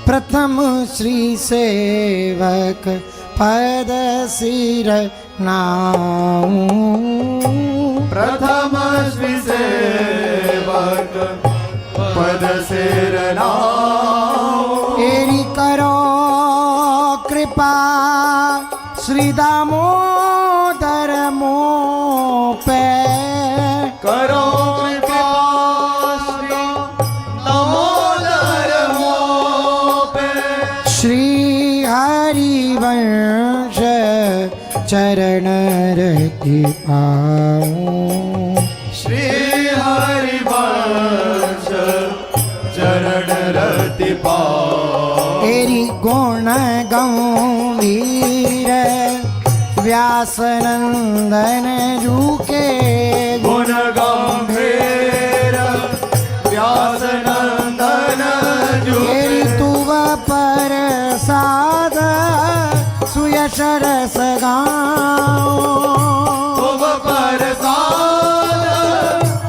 प्रथम श्री सेवक पद सिर नाऊं। प्रथम श्री सेवक पद सिर नाऊं। एरी करो कृपा श्री दामोदर मों पे। करो कृपा श्री दामोदर मों पे। श्री हरिवंश चरण रति पाऊं। श्री हरिवंश चरण रति पाऊं। एरी गुण गंभीर व्यास नंदन जूके। गुण गंभीर व्यास नंदन जूके। एरी तुव प्रसाद सुयश रस गाऊं। तुम प्रसाद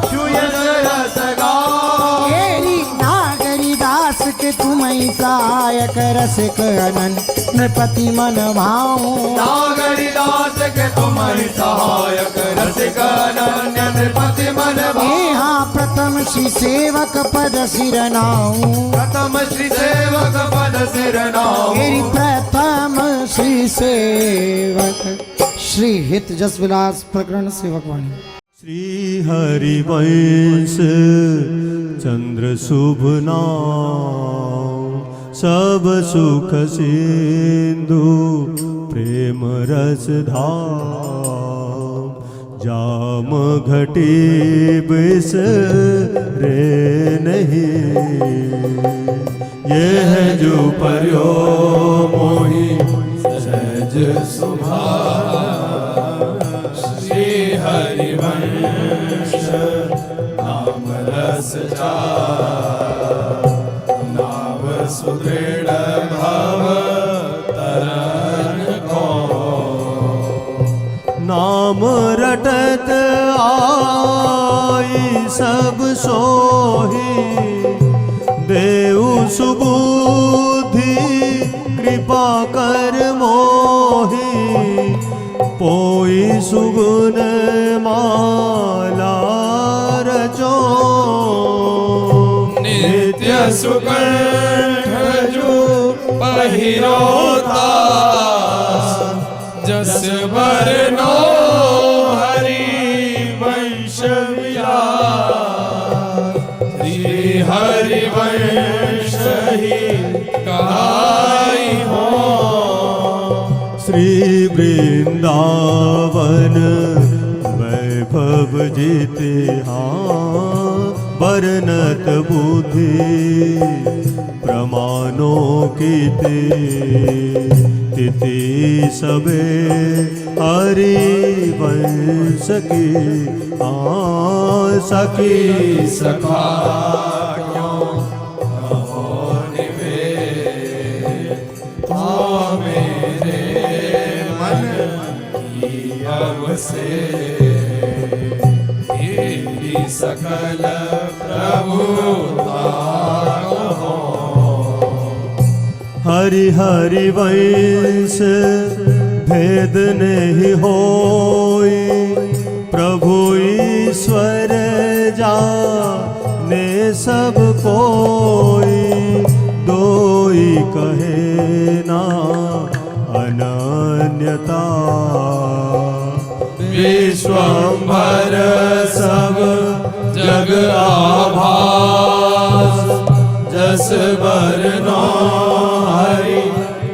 सुयश रस गाऊं। एरी नागरी दास के तुम्हें सहायक रसिक अनन नृपति मन भाऊं। नागरी दास के तुम्हारी सहायक रसिक अनन्य नृपति मन भाऊं। यहाँ प्रथम श्री सेवक पद सिर नाऊं। प्रथम श्री सेवक पद सिर नाऊं। मेरी प्रथम श्री सेवक श्री हित जस विलास प्रकरण सेवक वाणी। श्री हरिवंश चंद्र शुभ नाम। सब सुख सिंधु प्रेम रस धाम। जाम घटी बिस रे नहीं। यह जो पर्यो मोहि सहज सुभाव। श्री हरिवंश नाम रस जा। नाव सुदृढ़ भव तरन को। नाम रटत आई सब सोही। देव सुबुद्धि कृपा कर मोहि। पोई सुगुण माला रचो। नित्य सुकंठ जो पहिरोता। जस बरनो हरिवंश विलास। श्री हरिवंश ही कहाई हो। श्री वृंदावन वैभव जीते हाँ। बरनत बुद्धि प्रमाणों की तिथि सबे हरिवंश की सखी सखा क्यों कहो निवेद। तो मेरे मन की अवसे। तेरी सकल प्रभुता कहो। हरि हरिवंश भेद नहीं होई। प्रभु ईश्वर जाने सब कोई। दोई कहे ना अनन्यता। विश्वंभर सब जग आभास। जस बरनो हरि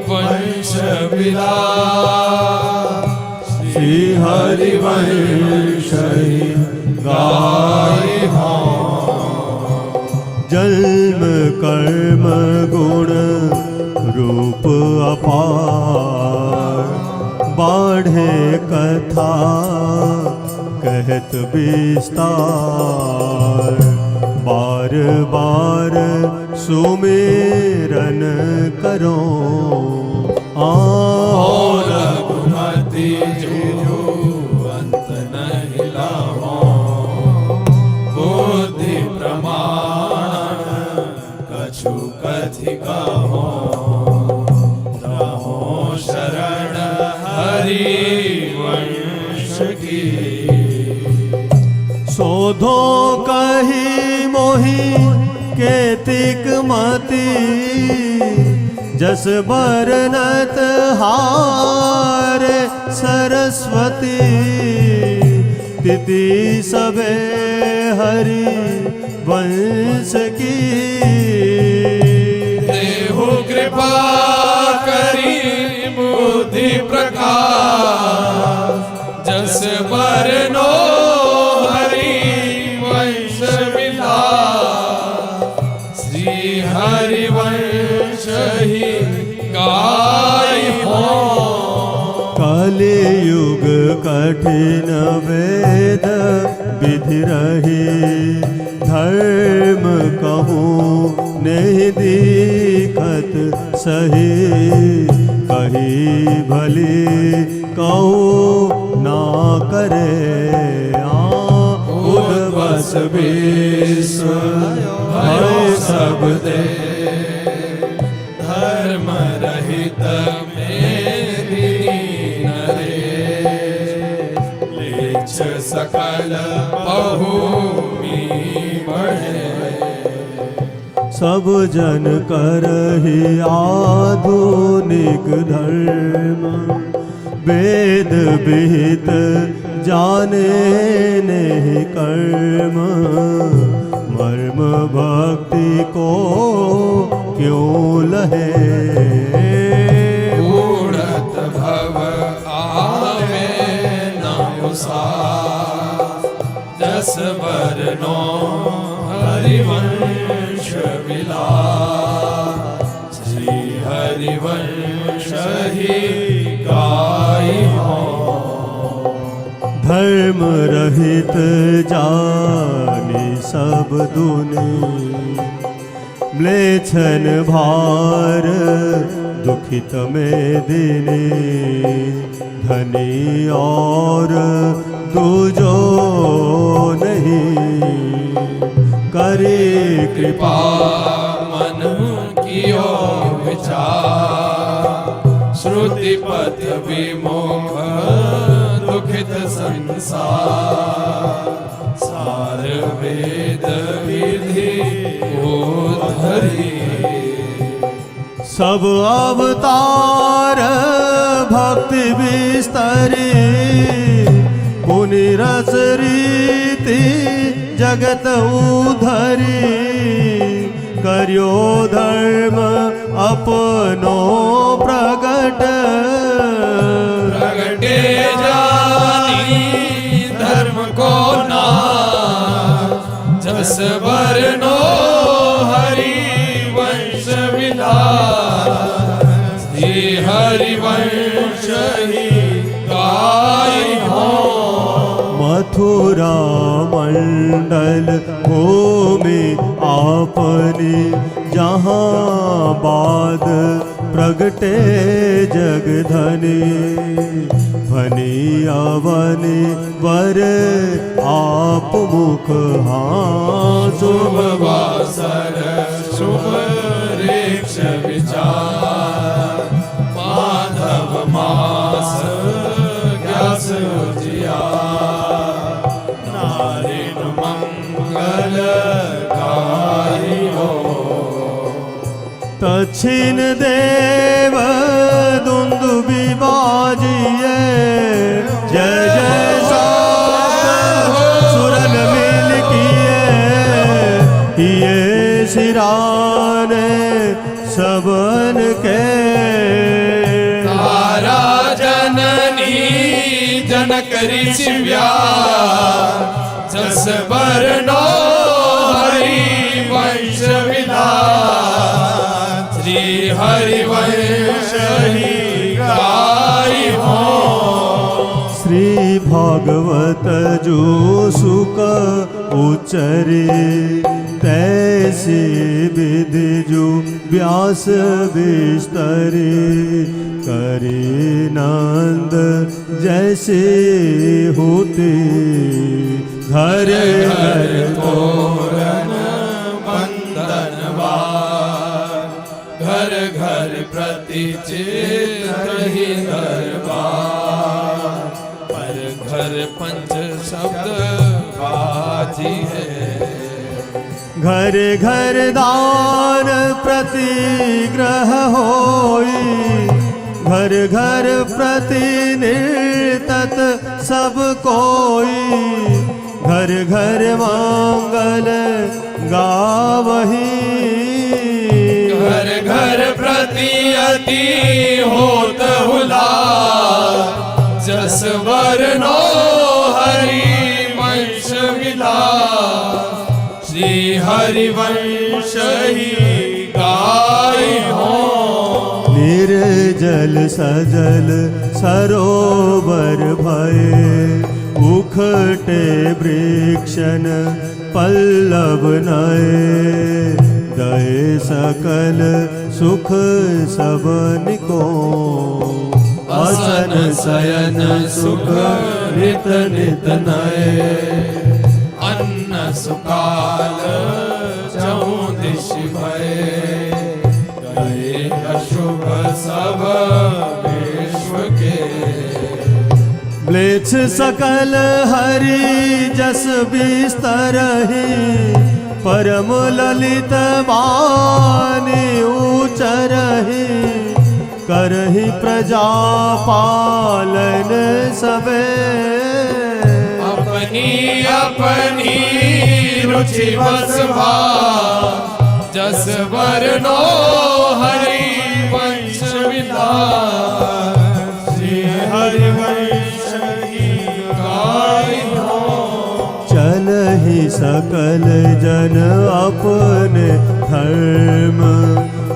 वंश विलास। श्री हरिवंश गाई हो। जन्म कर्म गुण रूप अपार। बाढ़े कथा कहत विस्तार। बार बार सुमेरन करो। और रघुमति जो अंत नहीं लाओ। बुद्धि प्रमाण कछु कथिका। रहो शरण हरि वंश की। शोधो कही मोहि केतिक मति जस बरनत हार सरस्वती। तिथि सबे हरि वंश की। देहु कृपा करी बुद्धि प्रकाश जस बरनो हरि वंश विलास। श्री हरि वंश ही गाय हो। कलियुग कठिन वेद विधि रही धर्म कहूँ नहीं दीखत सही। कही भली कहूँ ना करे उद्वस विश्व भय सब दे। धर्म रहित मेरी लेच सकल बहुमी बढ़े। सब जन करहि आधुनिक धर्म वेद विहित जाने नहीं कर्म। मर्म भक्ति को क्यों लहे उड़त भव आवे न उसास। जस बरनो हरिवंश विलास। श्री हरिवंश ही गाय हो। धर्म रहित जानी सब दुनि म्लेच्छन भार दुखित में दिने। धनी और दूजो नहीं करे कृपा मन कियो विचार। श्रुति पथ विमुख दुखित संसार। सार वेद विधि उद्धरी। सब अवतार भक्ति विस्तरी। पुनि रस रीति जगत उधरी। करियो धर्म अपनो प्रगट। प्रगटे जानी धर्म को ना। जस बरनो हरि वंश विलास। श्री हरि वंश ही गाय हो। मथुरा मंडल भूमि आपनी जहाँ बाद प्रगटे जगधनी। भनी अवनि वर आप मुख हाँ शुभ वासर शुभ रेक्ष विचार। माधव मास ग्यास जिया। नारिन मंगल गाई हो। दक्षिण देव दुंदुबी बाजिए। जय जय सात सुरन मिल किए सिराने सबन के। तारा जननी जनक ऋषि व्यास। जस बरनो हरि वंश विलास। श्री हरि वंश ही गाय हो। श्री भागवत जो सुख उच्चरे तैसे विधि जो व्यास विस्तरे। करे नंद जैसे होते घर घर तोरण बंधन बार। घर घर घर प्रति चित्र ही दरबार, पर घर पंच शब्द बाजी है। घर घर दान प्रतिग्रह होई, घर घर प्रति निर्तत सब कोई, घर घर मंगल गावही। घर घर प्रति अति होत हुलास, जस वर्णो हरि वंश विलास, श्री हरिवंश ही गाई हो। निर्जल सजल सरोवर भये, उखटे वृक्षन पल्लव नये, दये सकल सुख सबनिको, असन शयन सुख नित नित नये, अन्न सुकाल चौदिश भये, गए अशुभ सब विश्व के। म्लेच्छ सकल हरि जस बिस्तरहि, परम ललित वाणी उचरहि, करहि प्रजा पालन सबे। अपनी अपनी रुचि बस भाव, जस वर्णो हरि वंश विलास, श्री हरिवंश ही गाई हो। चलहि सकल जन अपने धर्म,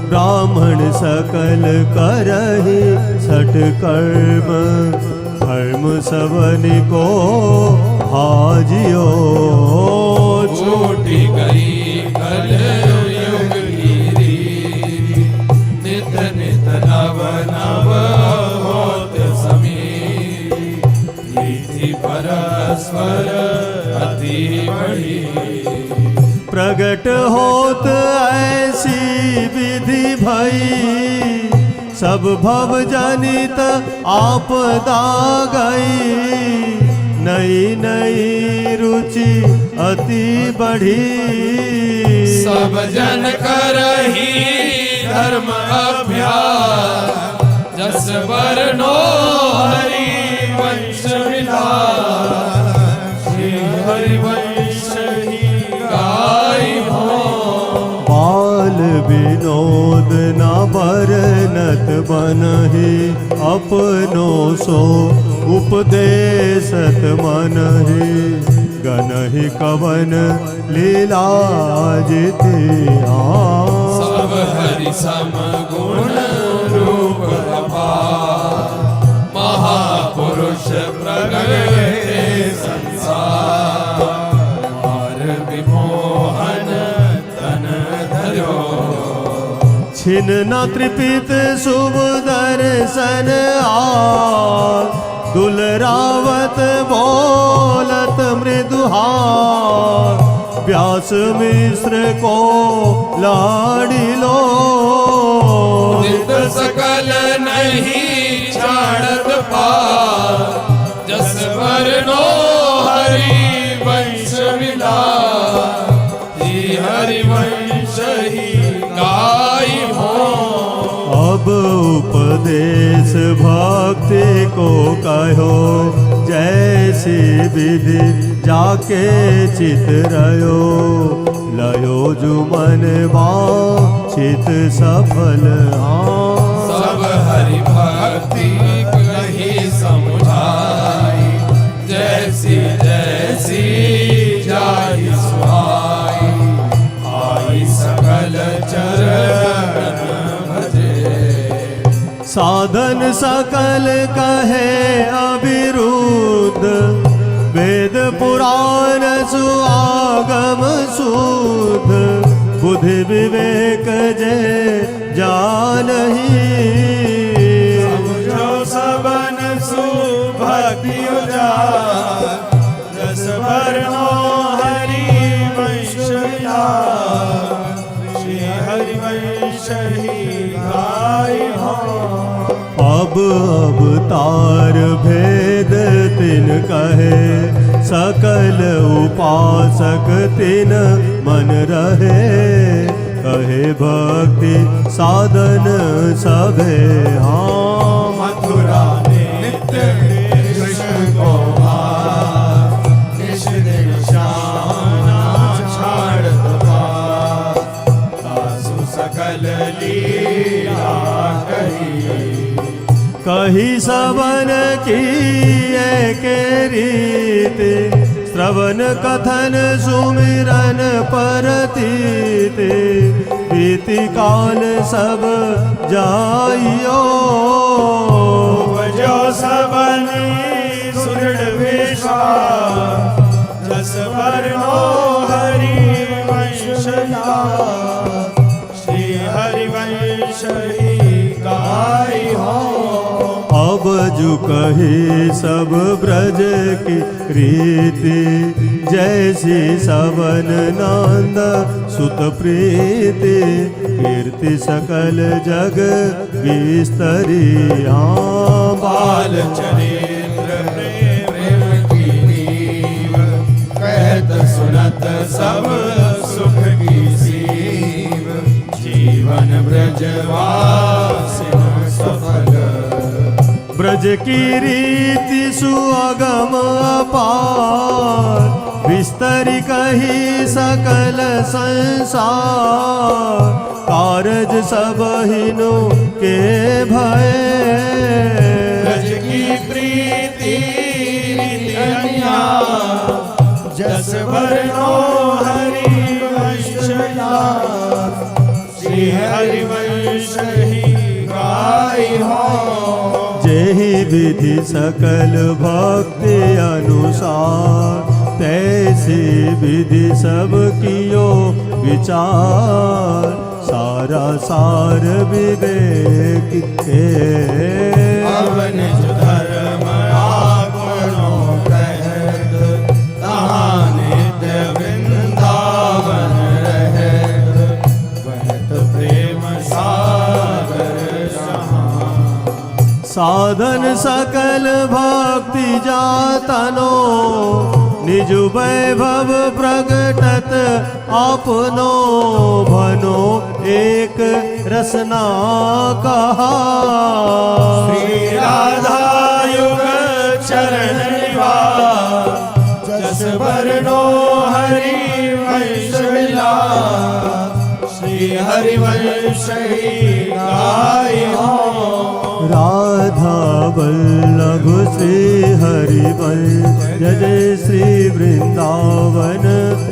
ब्राह्मण सकल करहि सत्कर्म, धर्म सबनिको भाजियो। छूटी गई कल युग की रीति, नित नित नव नव होत समीरी, रीति परस्पर अति बड़ी। प्रगट होत ऐसी विधि भई, सब भव जनित आपदा गई, नई नई रुचि अति बढ़ी। सब जन करही धर्म अभ्यास, जस वर्णो हरि वंश विलास, श्री हरिवंश ही गाई हो। बाल विनोद न बरनत बनहि, अपनो सो उपदेशत मनहि, गनहि कवन लीला जिति। सब हरि सम गुण रूप अपार, महापुरुष प्रगटे संसार, मार विमोहन तन धर्यो। छिन न त्रिपित शुभ दर्शन आर, दुलरावत बोलत मृदुहार, व्यास मिश्र को लाडिलो। नित सकल नहीं छाड़त पार, जस वर्णो हरि वंश विलास, श्री हरिवंश ही गाई हो। अब उपदेश भक्ति को कहो, जैसी विधि जाके चित रयो, लयो जुमन वांछित सफल। सब हरि भक्ति कही समुझाई, जैसी जैसी जाहि सुहाई, आई सकल चरण भजे। साधन सकल कहे अविरुद्ध, वेद पुराण सुआगम शुद्ध, बुद्धि विवेक जे जानहि। समझो सबन सुभक्ति उजान, जस वर्णो हरि वंश विलास, श्री हरिवंश ही अब अवतार भेद तिन कहे, सकल उपासक तिन मन रहे। कहे भक्ति साधन सभे, हाँ मथुरा नित्य कृष्ण को निश दिन शाना छाड़त पार। दासु सकल लीला कही, कही सबन की एक रीति। श्रवण कथन सुमिरन परतीति, बीति काल सब जाइयो। जो सबनी सुदृढ़ विश्वास, जस वर्णो हरि वंशया। श्री हरिवंश ही गाई हो। अब जो कही सब ब्रज की रीति, जैसी सबन नंद सुत प्रीति। कीर्ति सकल जग विस्तरी, हाँ बाल चरित्र प्रेम की नीव। कहत सुनत सब सुख की सीव। जीवन ब्रजवासिन सफल, ब्रज की रीति सुअगम अपार। विस्तरी कही सकल संसार, कारज सब हिनु के भय। ब्रज की प्रीति अनिया, जस वर्णो हरि वंशया। श्री हरिवंश ही गाई हो। जेहि विधि सकल भक्ति अनुसार, तैसी विधि सब कियो विचार। सारा सार विवेक के, अवन जो धर्म आपनो कहत। तहाँ नित्य वृंदावन रहत। बहत प्रेम सागर जहाँ। साधन सकल भक्ति जातनो, निज वैभव प्रगटत आपनो। भनो एक रसना कहा, श्री राधा युग चरण निवास। जस वर्णो हरि वंश विलास। श्री हरिवंश ही गाई हो। राधा वल्लभ श्री हरिवंश। जय जय श्री वृंदावन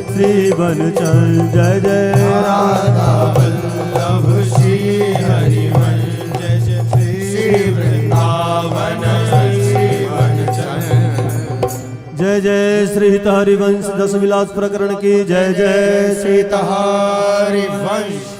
श्री वनचल। जय जय राधा वल्लभ श्री हरिवंश। जय जय श्री वृंदावन श्री वनचल। जय जय श्री हरिवंश दस विलास प्रकरण की जय। जय श्री हरिवंश।